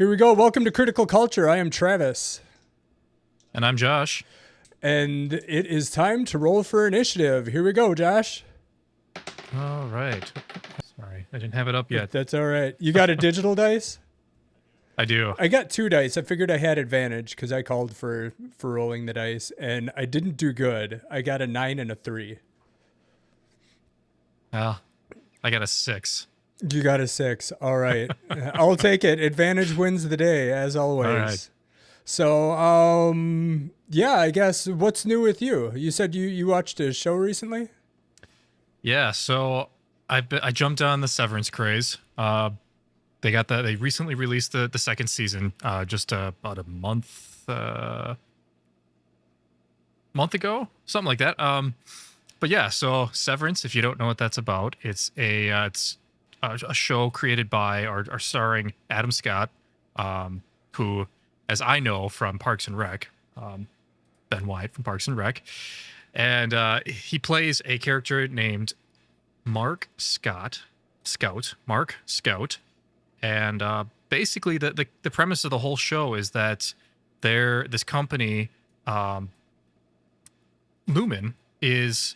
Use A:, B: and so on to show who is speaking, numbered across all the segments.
A: Here we go. Welcome to Critical Culture. I am Travis.
B: And I'm Josh.
A: And it is time to roll for initiative. Here we go, Josh.
B: All right. Sorry, I didn't have it up yet.
A: That's all right. You got a digital dice?
B: I do.
A: I got 2 dice. I figured I had advantage because I called for rolling the dice, and I didn't do good. I got a 9 and a 3.
B: Well, I got a 6.
A: You got a 6. All right. I'll take it. Advantage wins the day, as always.
B: All right.
A: So, yeah, I guess what's new with you? You said you watched a show recently?
B: Yeah, so I jumped on the Severance craze. They recently released the second season just about a month ago, something like that. But yeah, so Severance, if you don't know what that's about, it's a show created by or starring Adam Scott, who, as I know from Parks and Rec, Ben White from Parks and Rec, and he plays a character named Mark Scout, and basically the premise of the whole show is that this company, Lumen, is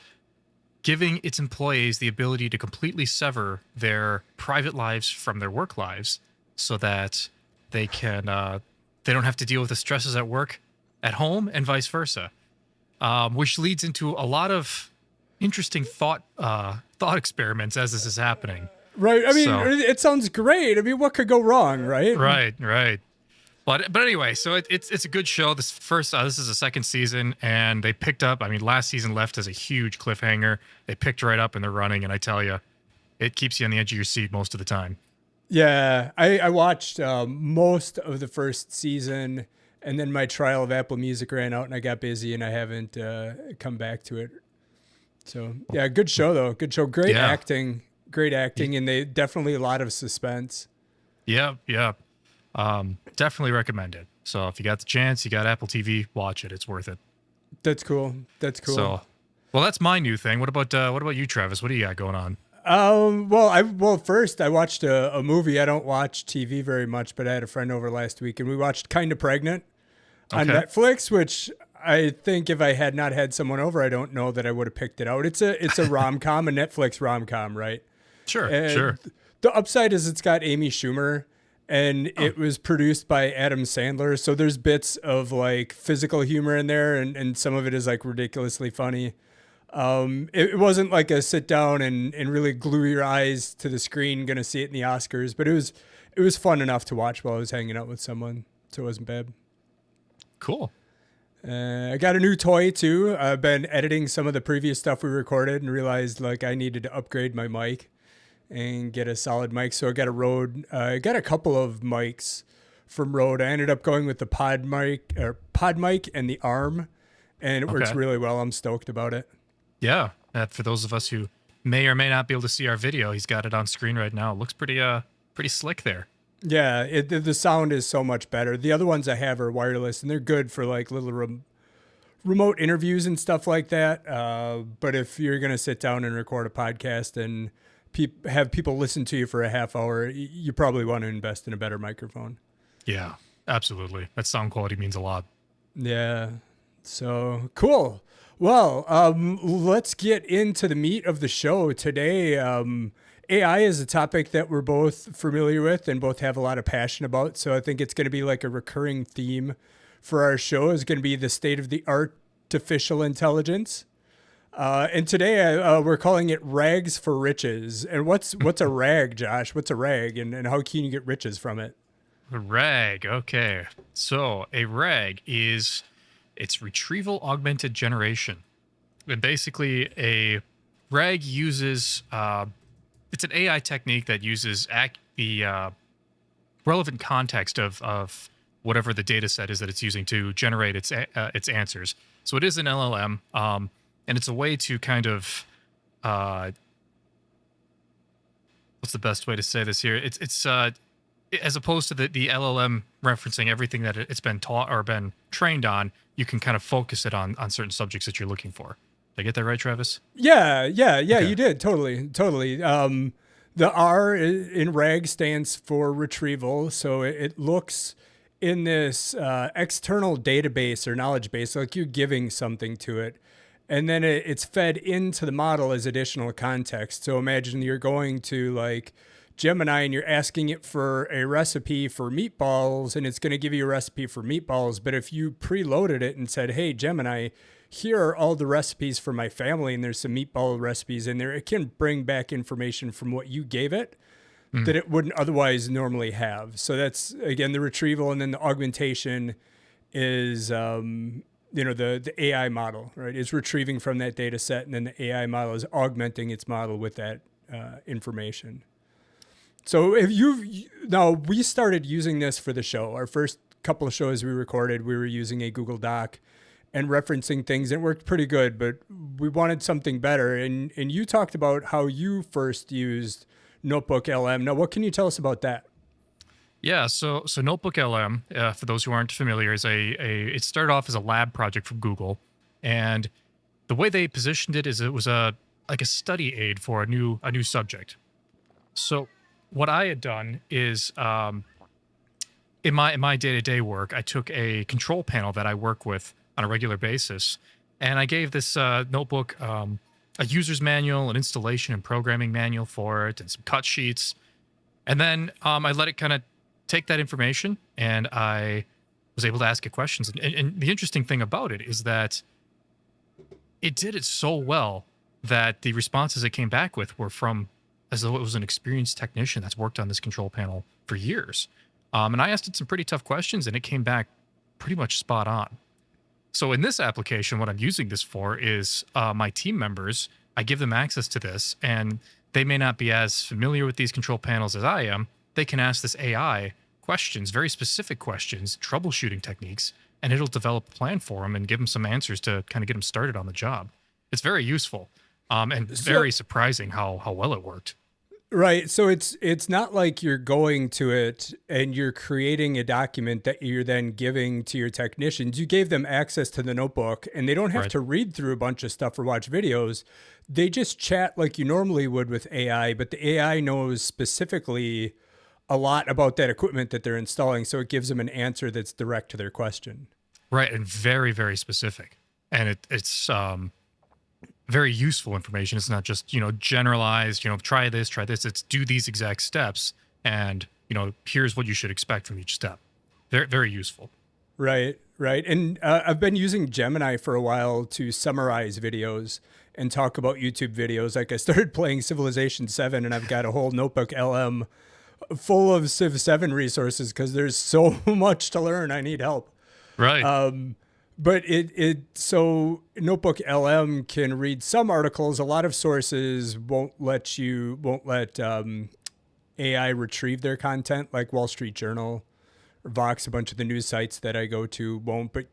B: giving its employees the ability to completely sever their private lives from their work lives, so that they don't have to deal with the stresses at work, at home, and vice versa. Which leads into a lot of interesting thought experiments as this is happening.
A: Right. I mean, it sounds great. I mean, what could go wrong, right?
B: Right. But anyway, so it's a good show. This is the second season, and they picked up. I mean, last season left as a huge cliffhanger. They picked right up and they're running, and I tell you, it keeps you on the edge of your seat most of the time.
A: Yeah, I watched most of the first season, and then my trial of Apple Music ran out, and I got busy, and I haven't come back to it. So yeah, good show though. Good show. Great acting, and they definitely a lot of suspense.
B: Yeah. Definitely recommend it. So if you got the chance, you got Apple TV, watch it. It's worth it.
A: That's cool.
B: So, well, that's my new thing. What about you, Travis? What do you got going on?
A: First I watched a movie. I don't watch TV very much, but I had a friend over last week, and we watched Kinda Pregnant on Netflix, which I think if I had not had someone over, I don't know that I would have picked it out. It's a rom-com, a Netflix rom-com, right?
B: Sure.
A: The upside is it's got Amy Schumer, and it was produced by Adam Sandler. So there's bits of like physical humor in there, and some of it is like ridiculously funny. It wasn't like a sit down and really glue your eyes to the screen, gonna see it in the Oscars, but it was fun enough to watch while I was hanging out with someone. So it wasn't bad.
B: Cool.
A: I got a new toy too. I've been editing some of the previous stuff we recorded and realized like I needed to upgrade my mic and get a solid mic. So I got I got a couple of mics from Rode. I ended up going with the pod mic and the arm, and it works really well. I'm stoked about it.
B: Yeah. For those of us who may or may not be able to see our video, he's got it on screen right now. It looks pretty slick there.
A: Yeah, the sound is so much better. The other ones I have are wireless, and they're good for like little remote interviews and stuff like that. But if you're going to sit down and record a podcast and have people listen to you for a half hour, you probably want to invest in a better microphone.
B: Yeah, absolutely. That sound quality means a lot.
A: Yeah. So cool. Well, let's get into the meat of the show today. AI is a topic that we're both familiar with and both have a lot of passion about. So I think it's going to be like a recurring theme for our show is going to be the state of the artificial intelligence. And today we're calling it rags for riches. And what's a rag, Josh? What's a rag, and how can you get riches from it?
B: A rag. Okay. So a rag it's Retrieval Augmented Generation. And basically a rag uses, it's an AI technique that uses the relevant context of whatever the data set is that it's using to generate its answers. So it is an LLM, and it's a way to kind of, what's the best way to say this here? It's as opposed to the LLM referencing everything that it's been taught or been trained on, you can kind of focus it on certain subjects that you're looking for. Did I get that right, Travis?
A: Yeah, okay. You did. Totally. The R in RAG stands for retrieval. So it looks in this external database or knowledge base, like you're giving something to it. And then it's fed into the model as additional context. So imagine you're going to like Gemini and you're asking it for a recipe for meatballs, and it's going to give you a recipe for meatballs. But if you preloaded it and said, hey, Gemini, here are all the recipes for my family, and there's some meatball recipes in there, it can bring back information from what you gave it that it wouldn't otherwise normally have. So that's, again, the retrieval. And then the augmentation is, the AI model, right? It's retrieving from that data set, and then the AI model is augmenting its model with that information. So now we started using this for the show. Our first couple of shows we recorded, we were using a Google Doc and referencing things, and it worked pretty good, but we wanted something better. And you talked about how you first used Notebook LM. Now, what can you tell us about that?
B: Yeah, so Notebook LM, for those who aren't familiar, is it started off as a lab project from Google, and the way they positioned it is it was like a study aid for a new subject. So what I had done is in my day-to-day work, I took a control panel that I work with on a regular basis, and I gave this notebook a user's manual, an installation and programming manual for it, and some cut sheets. And then I let it kind of take that information, and I was able to ask it questions. And the interesting thing about it is that it did it so well that the responses it came back with were from as though it was an experienced technician that's worked on this control panel for years. And I asked it some pretty tough questions, and it came back pretty much spot on. So in this application, what I'm using this for is my team members. I give them access to this, and they may not be as familiar with these control panels as I am. They can ask this AI questions, very specific questions, troubleshooting techniques, and it'll develop a plan for them and give them some answers to kind of get them started on the job. It's very useful and very surprising how well it worked.
A: Right. So it's not like you're going to it and you're creating a document that you're then giving to your technicians. You gave them access to the notebook, and they don't have to read through a bunch of stuff or watch videos. They just chat like you normally would with AI, but the AI knows specifically a lot about that equipment that they're installing. So it gives them an answer that's direct to their question.
B: Right. And very, very specific. And it's very useful information. It's not just, generalized, try this. It's do these exact steps. And, here's what you should expect from each step. Very, very useful.
A: Right. And I've been using Gemini for a while to summarize videos and talk about YouTube videos. Like I started playing Civilization 7, and I've got a whole Notebook LM full of Civ 7 resources because there's so much to learn. I need help.
B: Right.
A: But so Notebook LM can read some articles. A lot of sources won't let AI retrieve their content, like Wall Street Journal or Vox. A bunch of the news sites that I go to won't, but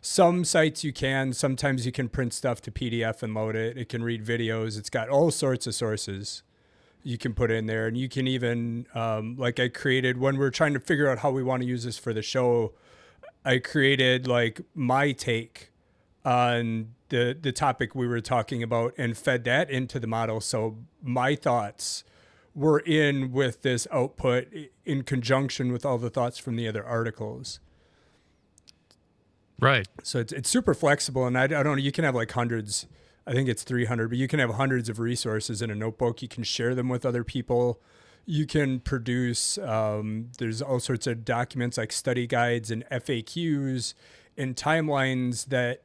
A: some sites you can. Sometimes you can print stuff to PDF and load it. It can read videos. It's got all sorts of sources you can put in there. And you can even, like I created, when we're trying to figure out how we want to use this for the show, I created like my take on the topic we were talking about and fed that into the model. So my thoughts were in with this output in conjunction with all the thoughts from the other articles.
B: Right.
A: So it's super flexible, and I don't know, you can have like hundreds, I think it's 300, but you can have hundreds of resources in a notebook. You can share them with other people. You can produce, there's all sorts of documents like study guides and FAQs and timelines that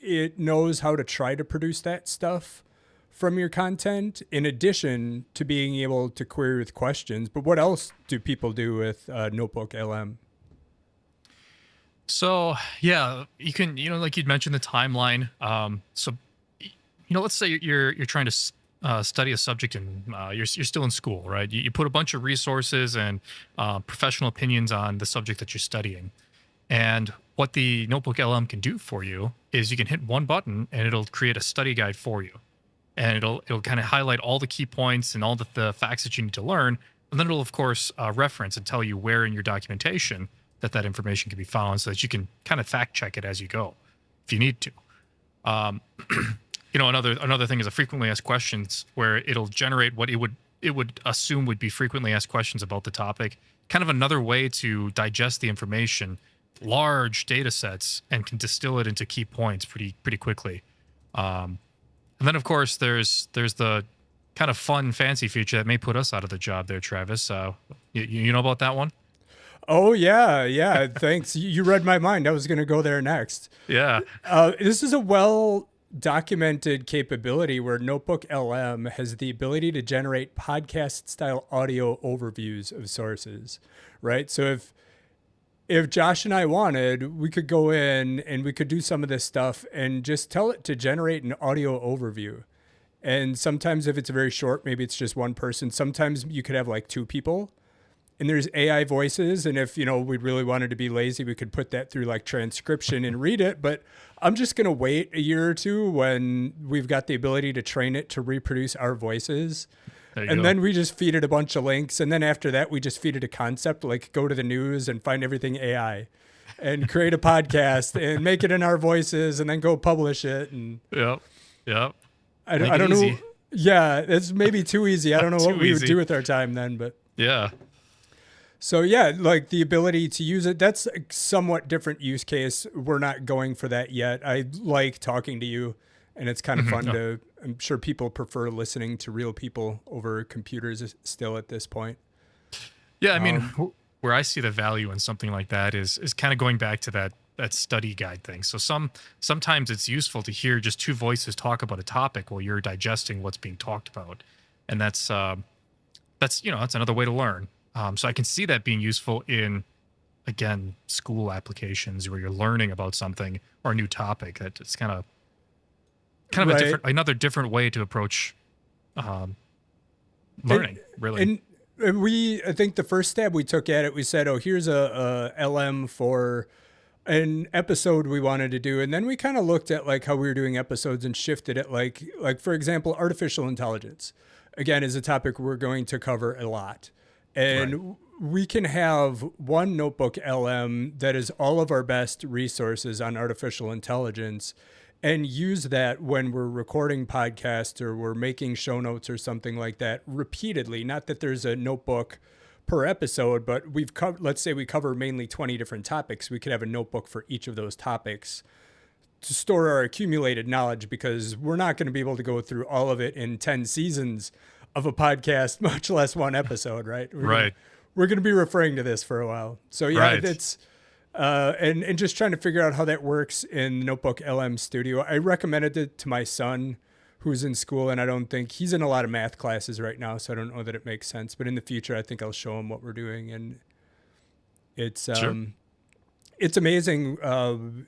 A: it knows how to try to produce that stuff from your content, in addition to being able to query with questions. But what else do people do with Notebook LM?
B: So yeah, you can, like you'd mentioned the timeline. Let's say you're trying to study a subject and you're still in school, right? You put a bunch of resources and professional opinions on the subject that you're studying. And what the Notebook LM can do for you is you can hit one button and it'll create a study guide for you. And it'll kind of highlight all the key points and all the facts that you need to learn. And then it'll, of course, reference and tell you where in your documentation that information can be found, so that you can kind of fact check it as you go if you need to. Another thing is a frequently asked questions, where it'll generate what it would it would assume would be frequently asked questions about the topic. Kind of another way to digest the information, large data sets, and can distill it into key points pretty quickly. And then, of course, there's the kind of fun, fancy feature that may put us out of the job there, Travis. You know about that one?
A: Oh, yeah. Yeah. Thanks. You read my mind. I was going to go there next.
B: Yeah.
A: This is a well documented capability where Notebook LM has the ability to generate podcast style audio overviews of sources, right? So if Josh and I wanted, we could go in and we could do some of this stuff and just tell it to generate an audio overview. And sometimes if it's very short, maybe it's just one person. Sometimes you could have like two people. And there's AI voices, and if, we really wanted to be lazy, we could put that through like transcription and read it. But I'm just going to wait a year or two when we've got the ability to train it to reproduce our voices. And then we just feed it a bunch of links. And then after that, we just feed it a concept, like go to the news and find everything AI and create a podcast and make it in our voices and then go publish it. And
B: Yep.
A: I don't know. Yeah, it's maybe too easy. I don't know what we would do with our time then, but
B: yeah.
A: So yeah, like the ability to use it, that's a somewhat different use case. We're not going for that yet. I like talking to you, and it's kind of fun to, I'm sure people prefer listening to real people over computers still at this point.
B: Yeah, I mean, where I see the value in something like that is kind of going back to that study guide thing. So sometimes it's useful to hear just two voices talk about a topic while you're digesting what's being talked about. And that's another way to learn. So I can see that being useful in, again, school applications where you're learning about something or a new topic. That it's kind of right. another different way to approach learning, really.
A: And I think the first stab we took at it, we said, oh, here's a LM for an episode we wanted to do. And then we kind of looked at like how we were doing episodes and shifted it. Like for example, artificial intelligence, again, is a topic we're going to cover a lot. And we can have one Notebook LM that is all of our best resources on artificial intelligence and use that when we're recording podcasts or we're making show notes or something like that repeatedly. Not that there's a notebook per episode, but let's say we cover mainly 20 different topics. We could have a notebook for each of those topics to store our accumulated knowledge, because we're not going to be able to go through all of it in 10 seasons of a podcast, much less one episode, right? We're going to be referring to this for a while. So yeah, it's and just trying to figure out how that works in Notebook LM Studio. I recommended it to my son who's in school, and I don't think he's in a lot of math classes right now, so I don't know that it makes sense. But in the future, I think I'll show him what we're doing, and it's it's amazing.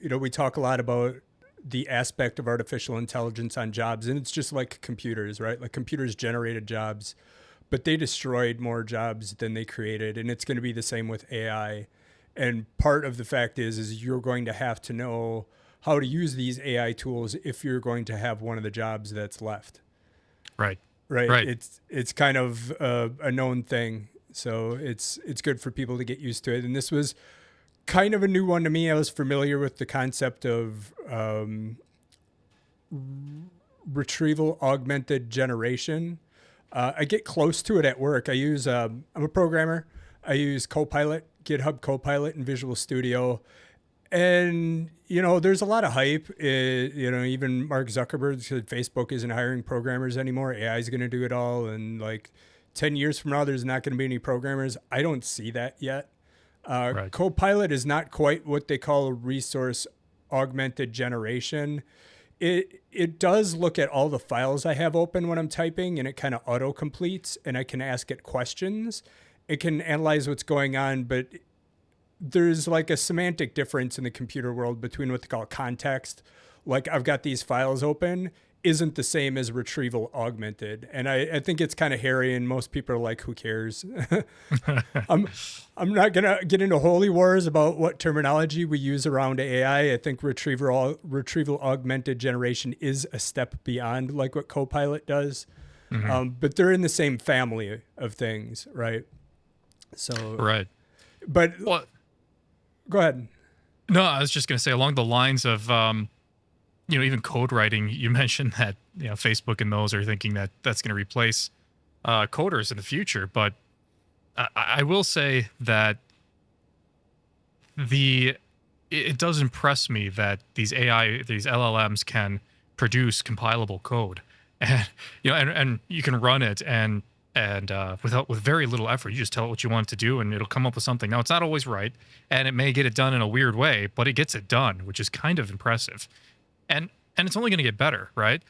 A: We talk a lot about the aspect of artificial intelligence on jobs, and it's just like computers, right? Like computers generated jobs, but they destroyed more jobs than they created, and it's going to be the same with AI. And part of the fact is you're going to have to know how to use these AI tools if you're going to have one of the jobs that's left.
B: Right.
A: It's kind of a known thing, so it's good for people to get used to it. And this was kind of a new one to me. I was familiar with the concept of Retrieval Augmented Generation. I get close to it at work. I'm a programmer. I use Copilot, GitHub Copilot and Visual Studio. And, there's a lot of hype. Even Mark Zuckerberg said Facebook isn't hiring programmers anymore. AI is going to do it all. And like 10 years from now, there's not going to be any programmers. I don't see that yet. Copilot is not quite what they call a resource augmented generation. It does look at all the files I have open when I'm typing, and it kind of auto completes, and I can ask it questions. It can analyze what's going on, but there's like a semantic difference in the computer world between what they call context. Like I've got these files open isn't the same as retrieval augmented. And I think it's kind of hairy, and most people are like, who cares? I'm not going to get into holy wars about what terminology we use around AI. I think retrieval augmented generation is a step beyond like what Copilot does. But they're in the same family of things, right? So, but go ahead.
B: No, I was just going to say along the lines of, even code writing, you mentioned that, Facebook and those are thinking that that's going to replace coders in the future. But I will say that it does impress me that these LLMs can produce compilable code, and and you can run it and with very little effort. You just tell it what you want it to do, and it'll come up with something. Now, it's not always right, and it may get it done in a weird way, but it gets it done, which is kind of impressive. And it's only going to get better, right?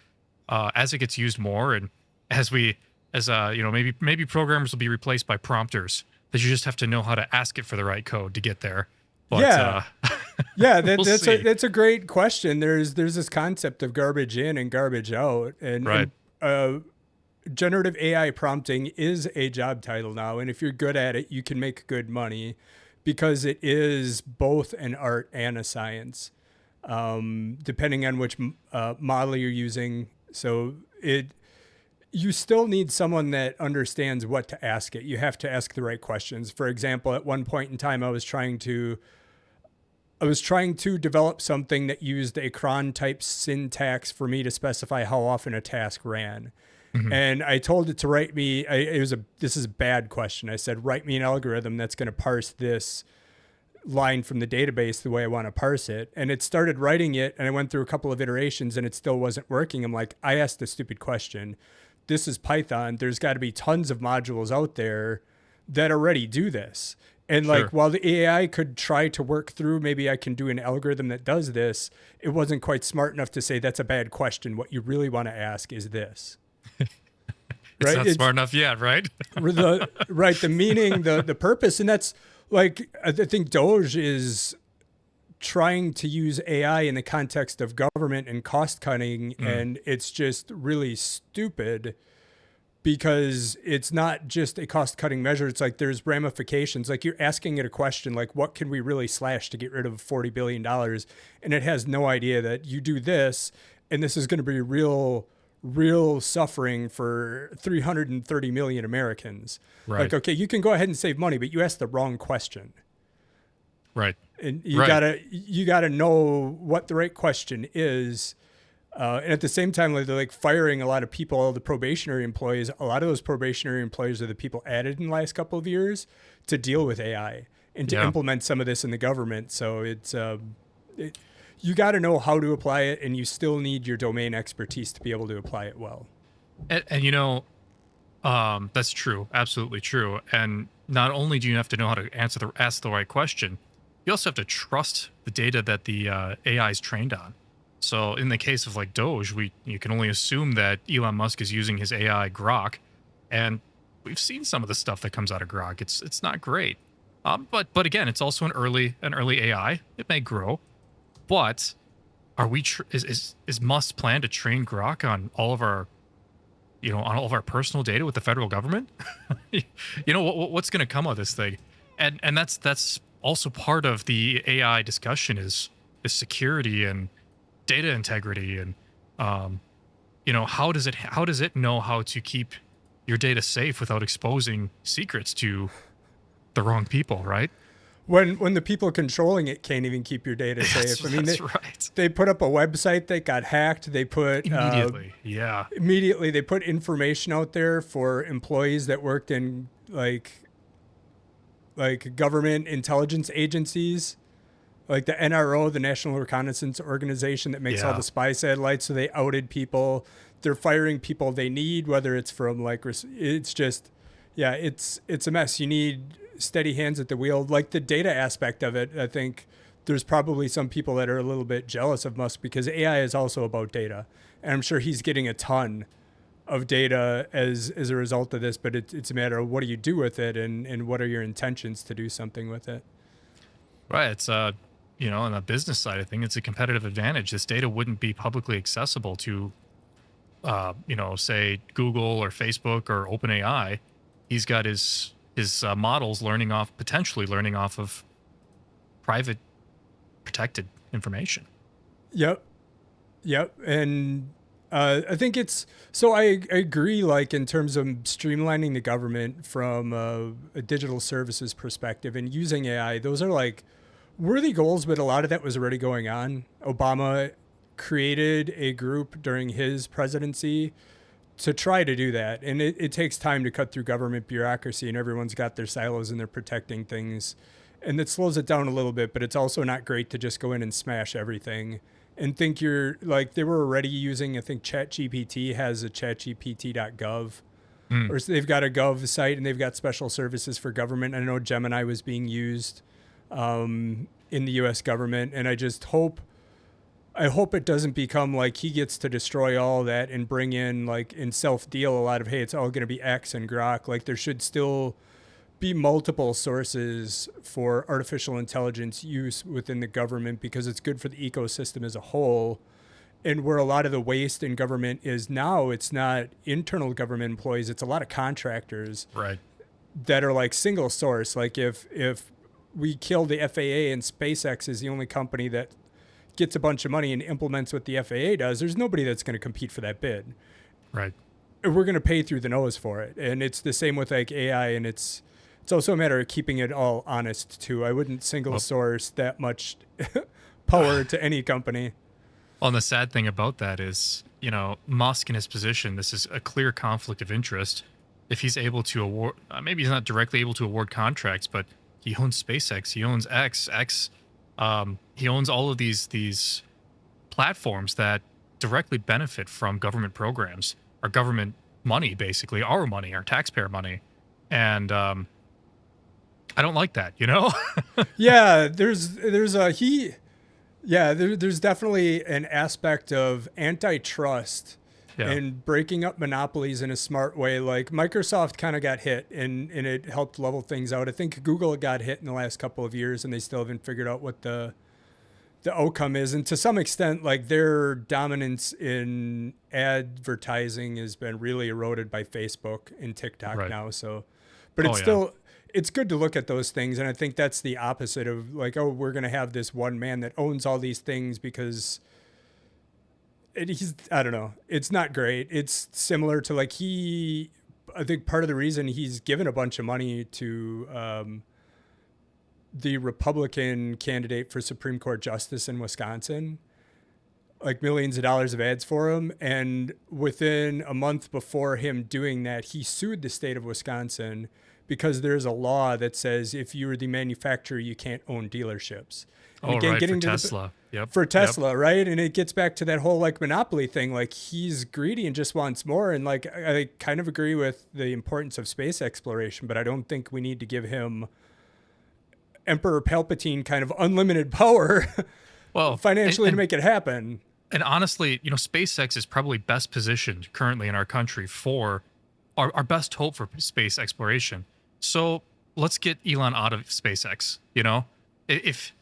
B: As it gets used more, and maybe programmers will be replaced by prompters. That you just have to know how to ask it for the right code to get there. But,
A: yeah, yeah,
B: we'll
A: that's a great question. There's this concept of garbage in and garbage out,
B: right.
A: Generative AI prompting is a job title now, and if you're good at it, you can make good money because it is both an art and a science, depending on which model you're using. So you still need someone that understands what to ask it. You have to ask the right questions. For example, at one point in time, I was trying to develop something that used a cron type syntax for me to specify how often a task ran. Mm-hmm. And I told it to write me, this is a bad question. I said, write me an algorithm that's going to parse this line from the database the way I want to parse it. And it started writing it, and I went through a couple of iterations and it still wasn't working. I'm like, I asked a stupid question. This is Python. There's got to be tons of modules out there that already do this. And
B: Sure.
A: like, while the AI could try to work through, maybe I can do an algorithm that does this, it wasn't quite smart enough to say that's a bad question. What you really want to ask is this.
B: It's not smart enough yet, right?
A: The meaning, the purpose. And that's like, I think Doge is trying to use AI in the context of government and cost cutting. And it's just really stupid because it's not just a cost cutting measure. It's like there's ramifications. Like, you're asking it a question like, what can we really slash to get rid of $40 billion? And it has no idea that you do this, and this is going to be real suffering for 330 million Americans.
B: Right.
A: Like, okay, you can go ahead and save money, but you asked the wrong question.
B: Right.
A: And you gotta know what the right question is. And at the same time, they're like firing a lot of people, all the probationary employees. A lot of those probationary employees are the people added in the last couple of years to deal with AI and to implement some of this in the government. So it's you got to know how to apply it, and you still need your domain expertise to be able to apply it well.
B: And that's true, absolutely true. And not only do you have to know how to ask the right question, you also have to trust the data that the AI is trained on. So in the case of like Doge, you can only assume that Elon Musk is using his AI Grok, and we've seen some of the stuff that comes out of Grok. It's not great, but again, it's also an early AI. It may grow. But is Musk's plan to train Grok on all of our personal data with the federal government? What's going to come of this thing? And that's also part of the AI discussion is security and data integrity, and how does it know how to keep your data safe without exposing secrets to the wrong people, right?
A: When the people controlling it can't even keep your data safe.
B: That's right.
A: They put up a website that got hacked. They put immediately they put information out there for employees that worked in like government intelligence agencies, like the NRO, the National Reconnaissance Organization that makes all the spy satellites. So they outed people. They're firing people they need, whether it's from it's just, it's a mess. You need steady hands at the wheel. Like the data aspect of it, I think there's probably some people that are a little bit jealous of Musk because AI is also about data, and I'm sure he's getting a ton of data as a result of this, but it's a matter of what do you do with it, and what are your intentions to do something with it.
B: Right. It's on the business side of things, it's a competitive advantage. This data wouldn't be publicly accessible to say Google or Facebook or OpenAI. He's got his models potentially learning off of private protected information.
A: Yep. And I think I agree, like in terms of streamlining the government from a digital services perspective and using AI, those are like worthy goals, but a lot of that was already going on. Obama created a group during his presidency to try to do that. And it takes time to cut through government bureaucracy, and everyone's got their silos and they're protecting things. And that slows it down a little bit, but it's also not great to just go in and smash everything and think you're like, they were already using, I think ChatGPT has a chatgpt.gov, or they've got a gov site and they've got special services for government. I know Gemini was being used in the US government. And I hope it doesn't become like he gets to destroy all that and bring in like in self-deal a lot of, hey, it's all going to be X and Grok. Like there should still be multiple sources for artificial intelligence use within the government because it's good for the ecosystem as a whole. And where a lot of the waste in government is now, it's not internal government employees, it's a lot of contractors that are like single source. Like if we kill the FAA and SpaceX is the only company that gets a bunch of money and implements what the FAA does, there's nobody that's going to compete for that bid.
B: Right.
A: We're going to pay through the nose for it. And it's the same with like AI, and it's also a matter of keeping it all honest too. I wouldn't single source that much power to any company.
B: Well, and the sad thing about that is, you know, Musk in his position, this is a clear conflict of interest. If he's able to award, maybe he's not directly able to award contracts, but he owns SpaceX, he owns X, he owns all of these platforms that directly benefit from government programs, or government money, basically, our money, our taxpayer money. And I don't like that, you know?
A: Yeah, there's definitely an aspect of antitrust and breaking up monopolies in a smart way. Like Microsoft kind of got hit and it helped level things out. I think Google got hit in the last couple of years and they still haven't figured out what the outcome is. And to some extent, like their dominance in advertising has been really eroded by Facebook and TikTok now. So, but it's still, it's good to look at those things. And I think that's the opposite of like, oh, we're going to have this one man that owns all these things because I don't know. It's not great. It's similar to like I think part of the reason he's given a bunch of money to the Republican candidate for Supreme Court Justice in Wisconsin, like millions of dollars of ads for him. And within a month before him doing that, he sued the state of Wisconsin because there's a law that says if you're the manufacturer, you can't own dealerships. And
B: again, for Tesla.
A: For Tesla, right? And it gets back to that whole like monopoly thing. Like he's greedy and just wants more. And like I kind of agree with the importance of space exploration, but I don't think we need to give him Emperor Palpatine kind of unlimited power financially to make it happen.
B: And honestly, you know, SpaceX is probably best positioned currently in our country for our best hope for space exploration. So let's get Elon out of SpaceX. You know, if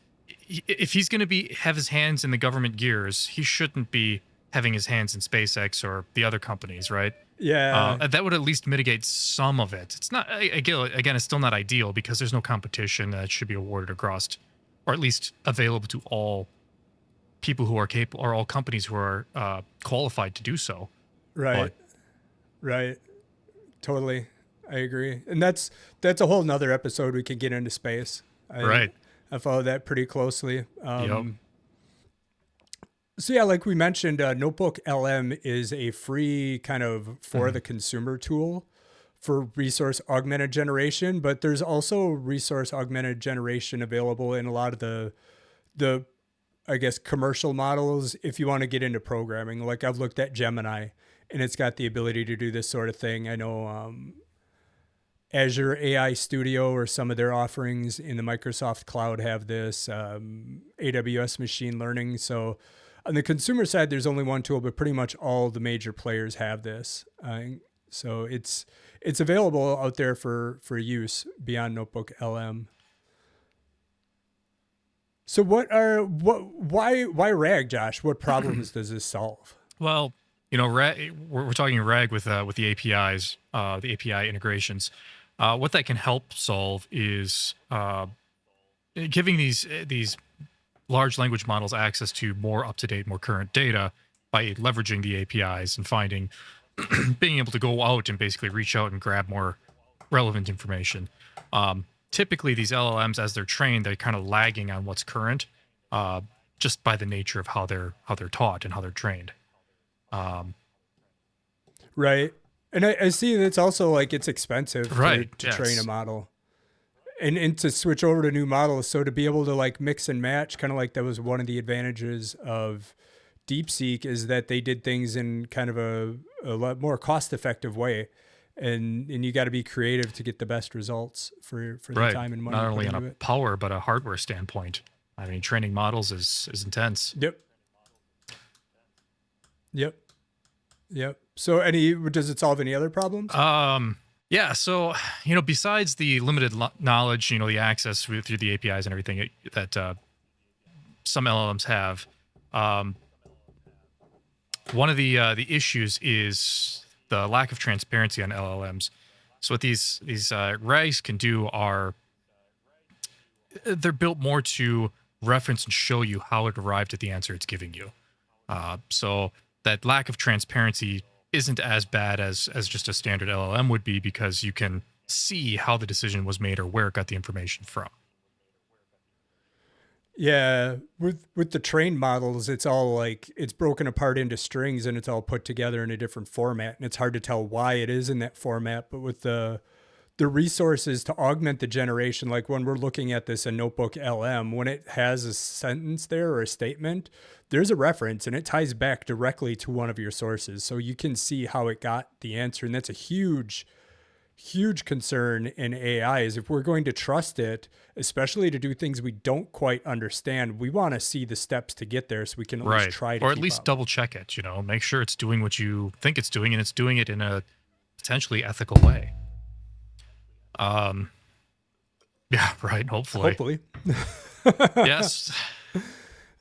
B: he's going to have his hands in the government gears, he shouldn't be having his hands in SpaceX or the other companies, right?
A: Yeah.
B: That would at least mitigate some of it. It's not, again, it's still not ideal because there's no competition that should be awarded across, or at least available to all people who are capable, or all companies who are qualified to do so.
A: Right. Right. Totally. I agree. And that's a whole nother episode. We could get into space. I follow that pretty closely. So yeah, like we mentioned, Notebook LM is a free kind of for the consumer tool for Resource Augmented Generation, but there's also Resource Augmented Generation available in a lot of the I guess commercial models if you want to get into programming. Like I've looked at Gemini and it's got the ability to do this sort of thing. I know Azure AI Studio or some of their offerings in the Microsoft cloud have this, AWS machine learning. So on the consumer side, there's only one tool, but pretty much all the major players have this. So it's available out there for use beyond Notebook LM. So why RAG, Josh? What problems does this solve?
B: Well, you know, we're talking RAG with the APIs, the API integrations. What that can help solve is giving these large language models access to more up-to-date, more current data by leveraging the APIs and being able to go out and basically reach out and grab more relevant information. Typically, these LLMs, as they're trained, they're kind of lagging on what's current, just by the nature of how they're taught and how they're trained.
A: Right. And I see that it's also like it's expensive
B: Right.
A: to train a
B: Yes.
A: model and to switch over to new models. So to be able to like mix and match, kind of like that was one of the advantages of DeepSeek is that they did things in kind of a lot more cost effective way. And you got to be creative to get the best results for the
B: Right.
A: time and money
B: Not
A: you put
B: only on a
A: into it.
B: power but a hardware standpoint. I mean, training models is intense.
A: Yep. Yep. Yep. So does it solve any other problems?
B: Yeah. So, besides the limited knowledge, the access through the APIs and everything that some LLMs have, um, one of the issues is the lack of transparency on LLMs. So what these RAGs can do are they're built more to reference and show you how it arrived at the answer it's giving you. So that lack of transparency isn't as bad as just a standard LLM would be because you can see how the decision was made or where it got the information from.
A: Yeah, with the trained models, it's all like it's broken apart into strings and it's all put together in a different format, and it's hard to tell why it is in that format. But with the resources to augment the generation, like when we're looking at this in Notebook LM, when it has a sentence there or a statement, there's a reference and it ties back directly to one of your sources, so you can see how it got the answer, and that's a huge concern in AI is if we're going to trust it, especially to do things we don't quite understand, we want to see the steps to get there so we can at least
B: Right.
A: try to
B: Or at
A: keep
B: least
A: up.
B: double check it, make sure it's doing what you think it's doing and it's doing it in a potentially ethical way. Yeah, right. Hopefully.
A: Hopefully.
B: Yes.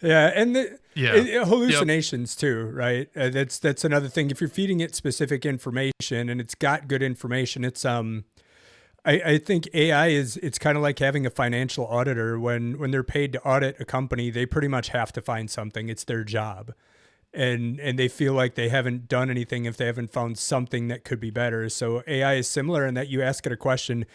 A: Yeah, and
B: Yeah.
A: hallucinations too, right? That's another thing. If you're feeding it specific information and it's got good information, it's I think AI it's kind of like having a financial auditor. When they're paid to audit a company, they pretty much have to find something. It's their job. And they feel like they haven't done anything if they haven't found something that could be better. So AI is similar in that you ask it a question,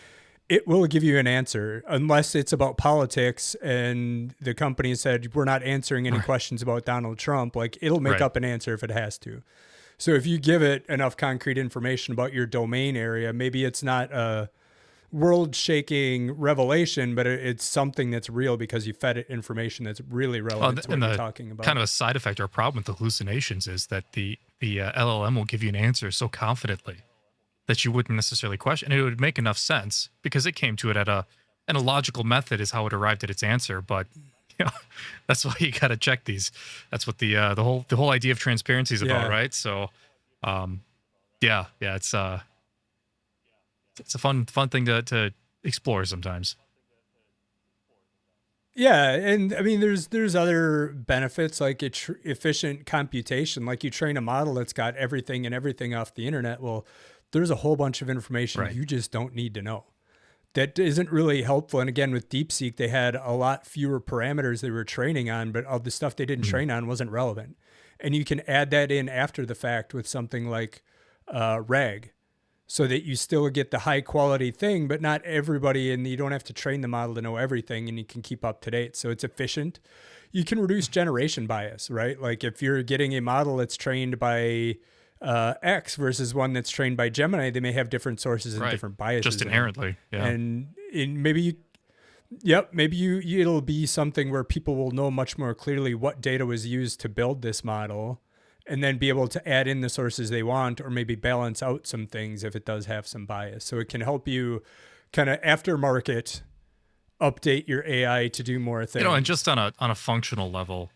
A: it will give you an answer unless it's about politics and the company said we're not answering any questions about Donald Trump. Like it'll make
B: Right.
A: up an answer if it has to. So if you give it enough concrete information about your domain area, maybe it's not a world-shaking revelation, but it's something that's real because you fed it information that's really relevant to what
B: And
A: you're
B: the
A: talking about.
B: kind of a side effect or problem with the hallucinations is that the LLM will give you an answer so confidently that you wouldn't necessarily question, and it would make enough sense because it came to it at a logical method is how it arrived at its answer. But that's why you got to check these. That's what the whole idea of transparency is about,
A: Yeah.
B: right? So, yeah, it's a fun thing to explore sometimes.
A: Yeah, and I mean, there's other benefits like efficient computation. Like you train a model that's got everything and everything off the internet. Well, there's a whole bunch of information
B: Right.
A: you just don't need to know. That isn't really helpful. And again, with DeepSeek, they had a lot fewer parameters they were training on, but all the stuff they didn't train on wasn't relevant. And you can add that in after the fact with something like RAG, so that you still get the high quality thing, but not everybody, and you don't have to train the model to know everything and you can keep up to date. So it's efficient. You can reduce generation bias, right? Like if you're getting a model that's trained by X versus one that's trained by Gemini, they may have different sources and
B: Right.
A: different biases.
B: Just
A: in it.
B: inherently. Yeah.
A: And maybe it'll be something where people will know much more clearly what data was used to build this model, and then be able to add in the sources they want, or maybe balance out some things if it does have some bias. So it can help you kind of aftermarket update your AI to do more things.
B: And just on a functional level,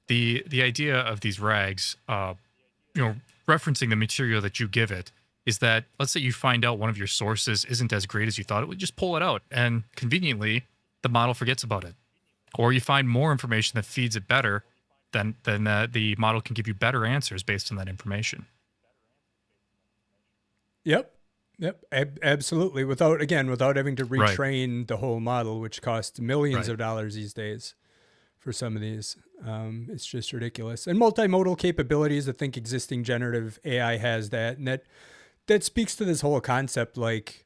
B: the idea of these rags, referencing the material that you give it, is that let's say you find out one of your sources isn't as great as you thought it would, just pull it out, and conveniently the model forgets about it, or you find more information that feeds it better, then the model can give you better answers based on that information.
A: Yep. Absolutely. Without having to
B: Right.
A: retrain the whole model, which costs millions
B: Right.
A: of dollars these days for some of these. It's just ridiculous. And multimodal capabilities, I think existing generative AI has that. And that speaks to this whole concept. Like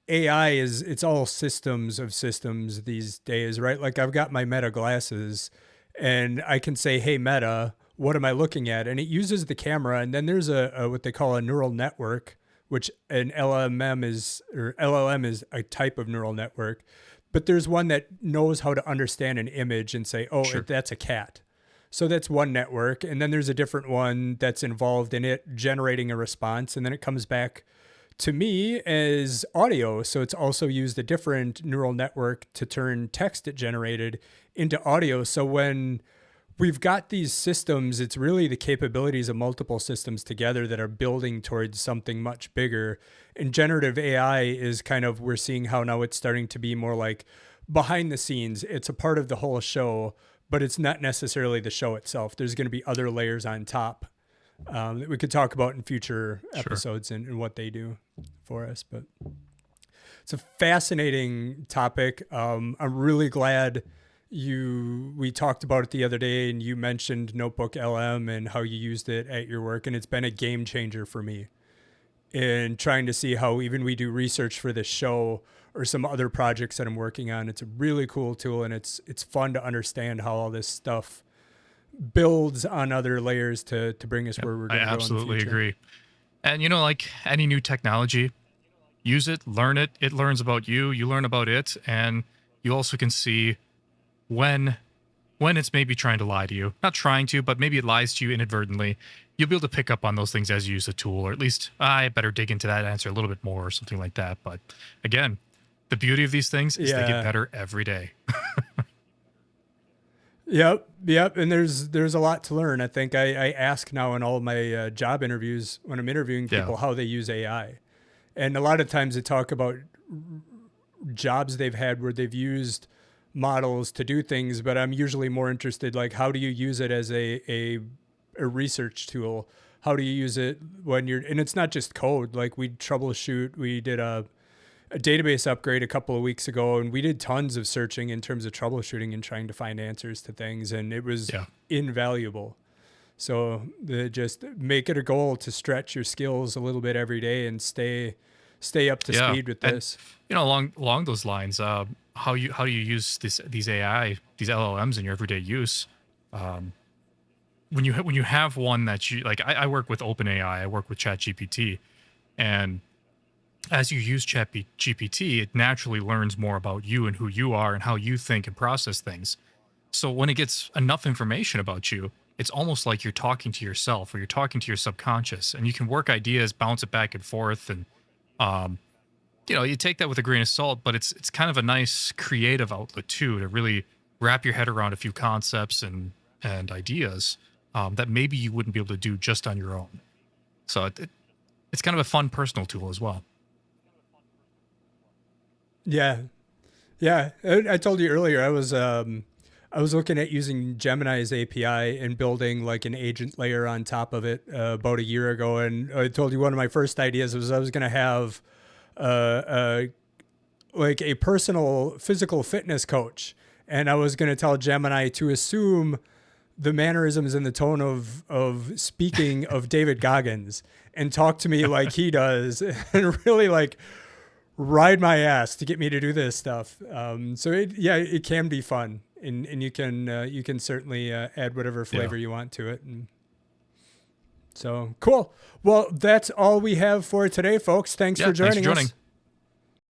A: AI it's all systems of systems these days, right? Like I've got my Meta glasses and I can say, hey, Meta, what am I looking at? And it uses the camera, and then there's a what they call a neural network, which an LLM is a type of neural network. But there's one that knows how to understand an image and say, oh,
B: Sure.
A: that's a cat. So that's one network. And then there's a different one that's involved in it generating a response. And then it comes back to me as audio. So it's also used a different neural network to turn text it generated into audio. So when we've got these systems, it's really the capabilities of multiple systems together that are building towards something much bigger. And generative AI is kind of, we're seeing how now it's starting to be more like behind the scenes. It's a part of the whole show, but it's not necessarily the show itself. There's going to be other layers on top that we could talk about in future episodes and what they do for us. But it's a fascinating topic. I'm really glad we talked about it the other day, and you mentioned Notebook LM and how you used it at your work, and it's been a game changer for me in trying to see how even we do research for this show or some other projects that I'm working on. It's a really cool tool, and it's fun to understand how all this stuff builds on other layers to bring us where we're going to go. I
B: absolutely agree. And like any new technology, use it, learn it. It learns about you. You learn about it, and you also can see when it's maybe trying to lie to you. Not trying to, but maybe it lies to you inadvertently. You'll be able to pick up on those things as you use the tool, or at least I better dig into that answer a little bit more or something like that. But again, the beauty of these things is they get better every day.
A: Yep. And there's a lot to learn. I think I ask now in all my job interviews when I'm interviewing people how they use AI. And a lot of times they talk about jobs they've had where they've used models to do things, but I'm usually more interested, like, how do you use it as a research tool? How do you use it when and it's not just code, like we troubleshoot. We did a database upgrade a couple of weeks ago, and we did tons of searching in terms of troubleshooting and trying to find answers to things, and it was invaluable. So just make it a goal to stretch your skills a little bit every day and stay up to speed with this.
B: And, along those lines, how do you use these LLMs in your everyday use? When you have one that you like, I work with OpenAI, I work with ChatGPT, and as you use ChatGPT, it naturally learns more about you and who you are and how you think and process things. So when it gets enough information about you, it's almost like you're talking to yourself or you're talking to your subconscious, and you can work ideas, bounce it back and forth, and you take that with a grain of salt, but it's kind of a nice creative outlet too, to really wrap your head around a few concepts and ideas that maybe you wouldn't be able to do just on your own. So it's kind of a fun personal tool as well.
A: Yeah. I told you earlier, I was looking at using Gemini's API and building like an agent layer on top of it about a year ago. And I told you one of my first ideas was I was going to have like a personal physical fitness coach. And I was going to tell Gemini to assume the mannerisms and the tone of speaking of David Goggins and talk to me like he does, and really like ride my ass to get me to do this stuff. So it can be fun, and you can certainly add whatever flavor you want to it. And so cool. Well, that's all we have for today, folks. Thanks for joining us.